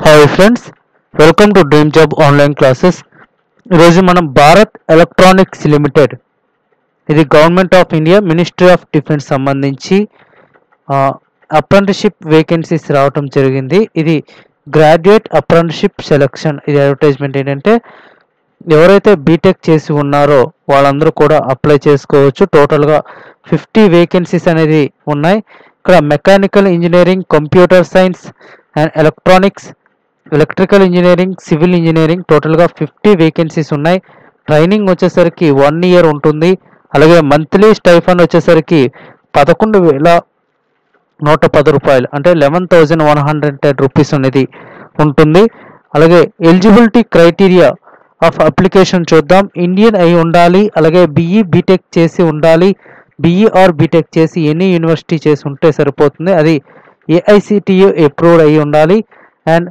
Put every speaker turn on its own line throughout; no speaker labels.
Hi friends, welcome to dream job online classes. ఈరోజు మనం Bharat electronics limited, ఇది government of India ministry of defence సంబంధించి apprenticeship vacancies రావటం జరిగింది. ఇది గ్రాడ్యుయేట్ అప్రెంటిస్షిప్ సెలక్షన్. ఇది అడ్వర్టైజ్మెంట్ ఏంటంటే ఎవరైతే బీటెక్ చేసి ఉన్నారో వాళ్ళందరూ కూడా అప్లై చేసుకోవచ్చు. టోటల్గా 50 వేకెన్సీస్ అనేది ఉన్నాయి. ఇక్కడ mechanical engineering, computer science and electronics, electrical engineering, civil engineering టోటల్గా 50 వేకెన్సీస్ ఉన్నాయి. ట్రైనింగ్ వచ్చేసరికి 1 ఇయర్ ఉంటుంది. అలాగే మంత్లీ స్టైఫండ్ వచ్చేసరికి 11,110 రూపాయలు, అంటే 11,110 రూపీస్ అనేది ఉంటుంది. అలాగే ఎలిజిబిలిటీ క్రైటీరియా ఆఫ్ అప్లికేషన్ చూద్దాం. ఇండియన్ అయి ఉండాలి, అలాగే బీఈ బీటెక్ చేసి ఉండాలి. బీఈ ఆర్ బీటెక్ చేసి ఎనీ యూనివర్సిటీ చేసి ఉంటే సరిపోతుంది. అది ఏఐసిటియు అప్రూవ్డ్ అయి ఉండాలి. అండ్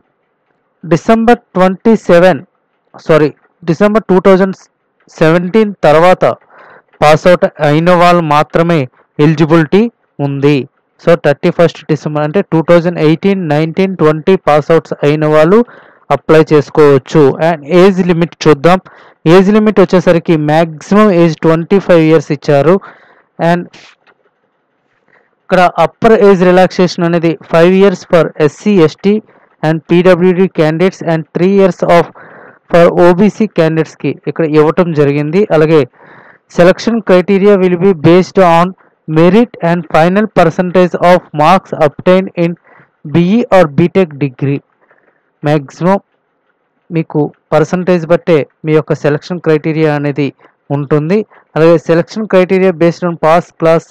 డిసెంబర్ 2017 తర్వాత పాస్అవుట్ అయిన వాళ్ళు మాత్రమే ఎలిజిబిలిటీ ఉంది. సో 31 డిసెంబర్ అంటే 2018, 19, 20 పాస్అవుట్స్ అయిన వాళ్ళు అప్లై చేసుకోవచ్చు. అండ్ ఏజ్ లిమిట్ చూద్దాం. ఏజ్ లిమిట్ వచ్చేసరికి మ్యాక్సిమం ఏజ్ 25 ఇయర్స్ ఇచ్చారు. అండ్ ఇక్కడ అప్పర్ ఏజ్ రిలాక్సేషన్ అనేది 5 years for SC, ST and PWD candidates and 3 years for OBC క్యాండిడేట్స్కి ఇక్కడ ఇవ్వటం జరిగింది. అలాగే selection criteria will be based on merit and final percentage of marks obtain in BE or BTech degree. Maximum మీకు percentage బట్టే మీ యొక్క selection criteria అనేది ఉంటుంది. అలాగే selection criteria based on pass class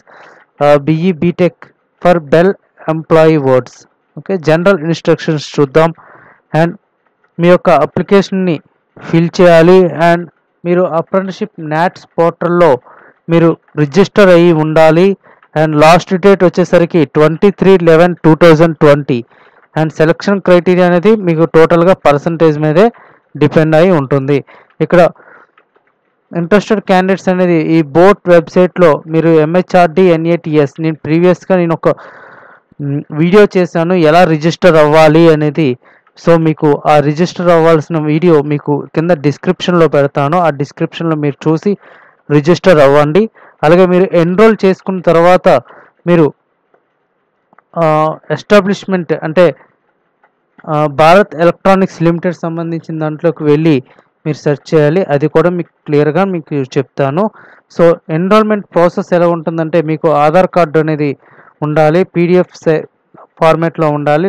BE BTech for BEL employee wards. Okay, general instructions చూద్దాం. And మీ యొక్క అప్లికేషన్ని ఫిల్ చేయాలి. అండ్ మీరు అప్రెంటిస్షిప్ నాట్స్ పోర్టల్లో మీరు రిజిస్టర్ అయ్యి ఉండాలి. అండ్ లాస్ట్ డేట్ వచ్చేసరికి 23/11/2020. అండ్ సెలక్షన్ క్రైటీరియా అనేది మీకు టోటల్గా పర్సంటేజ్ మీదే డిపెండ్ అయి ఉంటుంది. ఇక్కడ ఇంట్రెస్టెడ్ క్యాండిడేట్స్ అనేది ఈ బోర్డ్ వెబ్సైట్లో మీరు ఎంహెచ్ఆర్డి ఎన్ఏటిఎస్, నేను ప్రీవియస్గా ఒక వీడియో చేశాను ఎలా రిజిస్టర్ అవ్వాలి అనేది. సో మీకు ఆ రిజిస్టర్ అవ్వాల్సిన వీడియో మీకు కింద డిస్క్రిప్షన్లో పెడతాను. ఆ డిస్క్రిప్షన్లో మీరు చూసి రిజిస్టర్ అవ్వండి. అలాగే మీరు ఎన్రోల్ చేసుకున్న తర్వాత మీరు ఎస్టాబ్లిష్మెంట్ అంటే భారత్ ఎలక్ట్రానిక్స్ లిమిటెడ్ సంబంధించిన దాంట్లోకి వెళ్ళి మీరు సెర్చ్ చేయాలి. అది కూడా మీకు క్లియర్గా మీకు చెప్తాను. సో ఎన్రోల్మెంట్ ప్రాసెస్ ఎలా ఉంటుందంటే మీకు ఆధార్ కార్డు అనేది ఉండాలి, పీడిఎఫ్ ఫార్మేట్లో ఉండాలి,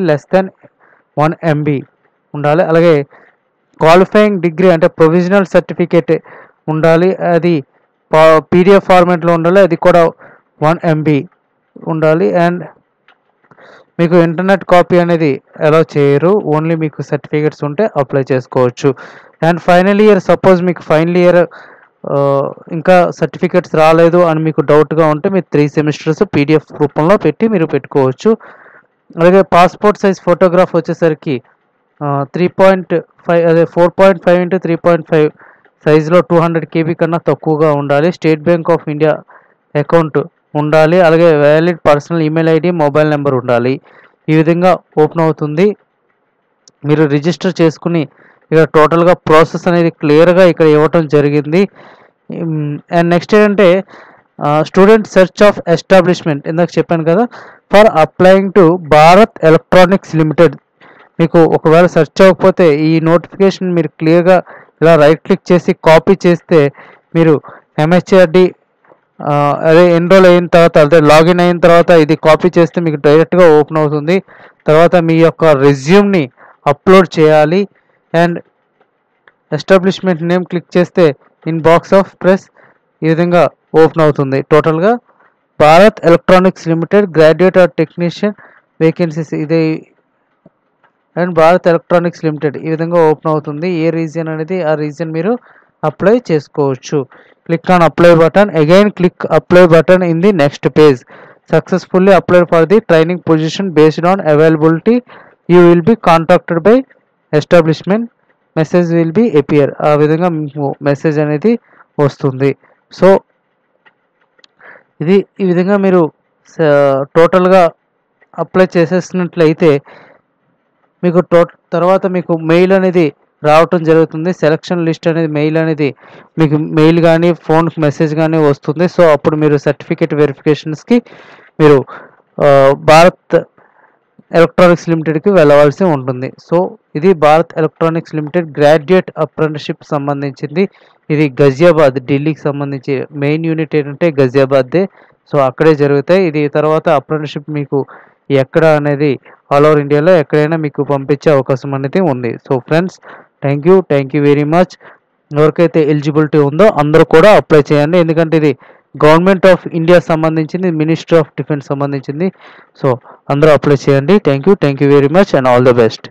<1 MB ఉండాలి. అలాగే క్వాలిఫైయింగ్ డిగ్రీ అంటే ప్రొవిజనల్ సర్టిఫికేట్ ఉండాలి, అది పీడిఎఫ్ ఫార్మేట్లో ఉండాలి, అది కూడా 1 MB ఉండాలి. అండ్ మీకు ఇంటర్నెట్ కాపీ అనేది అలౌ చేయరు, ఓన్లీ మీకు సర్టిఫికేట్స్ ఉంటే అప్లై చేసుకోవచ్చు. అండ్ ఫైనల్ ఇయర్, సపోజ్ మీకు ఫైనల్ ఇయర్ ఇంకా సర్టిఫికేట్స్ రాలేదు అని మీకు డౌట్గా ఉంటే మీరు 3 సెమిస్టర్స్ పీడిఎఫ్ రూపంలో మీరు పెట్టుకోవచ్చు. అలాగే పాస్పోర్ట్ సైజ్ ఫోటోగ్రాఫ్ వచ్చేసరికి 3.5 అదే 4.5 x 3.5 సైజులో 200 KB కన్నా తక్కువగా ఉండాలి. State bank of India account ఉండాలి. అలాగే valid personal email ID, mobile number ఉండాలి. ఈ విధంగా ఓపెన్ అవుతుంది. మీరు రిజిస్టర్ చేసుకుని ఇక్కడ టోటల్గా ప్రాసెస్ అనేది క్లియర్గా ఇక్కడ ఇవ్వటం జరిగింది. అండ్ నెక్స్ట్ ఏంటంటే స్టూడెంట్ సెర్చ్ ఆఫ్ ఎస్టాబ్లిష్మెంట్, ఇందాక చెప్పాను కదా, for applying to Bharat electronics limited. మీకు ఒకవేళ సెర్చ్ అవ్వకపోతే ఈ నోటిఫికేషన్ మీరు క్లియర్గా ఇలా రైట్ క్లిక్ చేసి కాపీ చేస్తే మీరు ఎంహెచ్ఆర్డి అదే ఎన్రోల్ అయిన తర్వాత, అదే లాగిన్ అయిన తర్వాత ఇది కాపీ చేస్తే మీకు డైరెక్ట్గా ఓపెన్ అవుతుంది. తర్వాత మీ యొక్క రెజ్యూమ్ని అప్లోడ్ చేయాలి. అండ్ ఎస్టాబ్లిష్మెంట్ నేమ్ క్లిక్ చేస్తే ఇన్ బాక్స్ ఆఫ్ ప్రెస్ ఈ విధంగా ఓపెన్ అవుతుంది. టోటల్గా Bharat electronics limited graduate or technician vacancies ఇది. అండ్ భారత్ ఎలక్ట్రానిక్స్ లిమిటెడ్ ఈ విధంగా ఓపెన్ అవుతుంది. ఏ రీజియన్ అనేది ఆ రీజియన్ మీరు అప్లై చేసుకోవచ్చు. Click on apply button, again click apply button in the next page. Successfully applied for the training position based on availability. You will be contacted by establishment, message will be appear. ఆ విధంగా మీకు message అనేది వస్తుంది. So ఇది ఈ విధంగా మీరు టోటల్గా అప్లై చేసేసినట్లయితే మీకు తర్వాత మీకు మెయిల్ అనేది రావటం జరుగుతుంది. సెలక్షన్ లిస్ట్ అనేది మెయిల్ అనేది మీకు మెయిల్ కానీ ఫోన్కి మెసేజ్ కానీ వస్తుంది. సో అప్పుడు మీరు సర్టిఫికేట్ వెరిఫికేషన్స్కి మీరు భారత్ ఎలక్ట్రానిక్స్ లిమిటెడ్కి వెళ్ళవలసి ఉంటుంది. సో ఇది Bharat electronics limited graduate apprenticeship సంబంధించింది. ఇది గజియాబాద్, ఢిల్లీకి సంబంధించి మెయిన్ యూనిట్ ఏంటంటే గజియాబాద్దే. సో అక్కడే జరుగుతాయి. ఇది తర్వాత అప్రెంటిస్షిప్ మీకు ఎక్కడ అనేది ఆల్ ఓవర్ ఇండియాలో ఎక్కడైనా మీకు పంపించే అవకాశం అనేది ఉంది. So friends, thank you very much. ఎవరికైతే ఎలిజిబిలిటీ ఉందో అందరూ కూడా అప్లై చేయండి. ఎందుకంటే ఇది గవర్నమెంట్ ఆఫ్ ఇండియా సంబంధించింది, మినిస్ట్రీ ఆఫ్ డిఫెన్స్ సంబంధించింది. సో అందరూ అప్లై చేయండి. Thank you very much and all the best.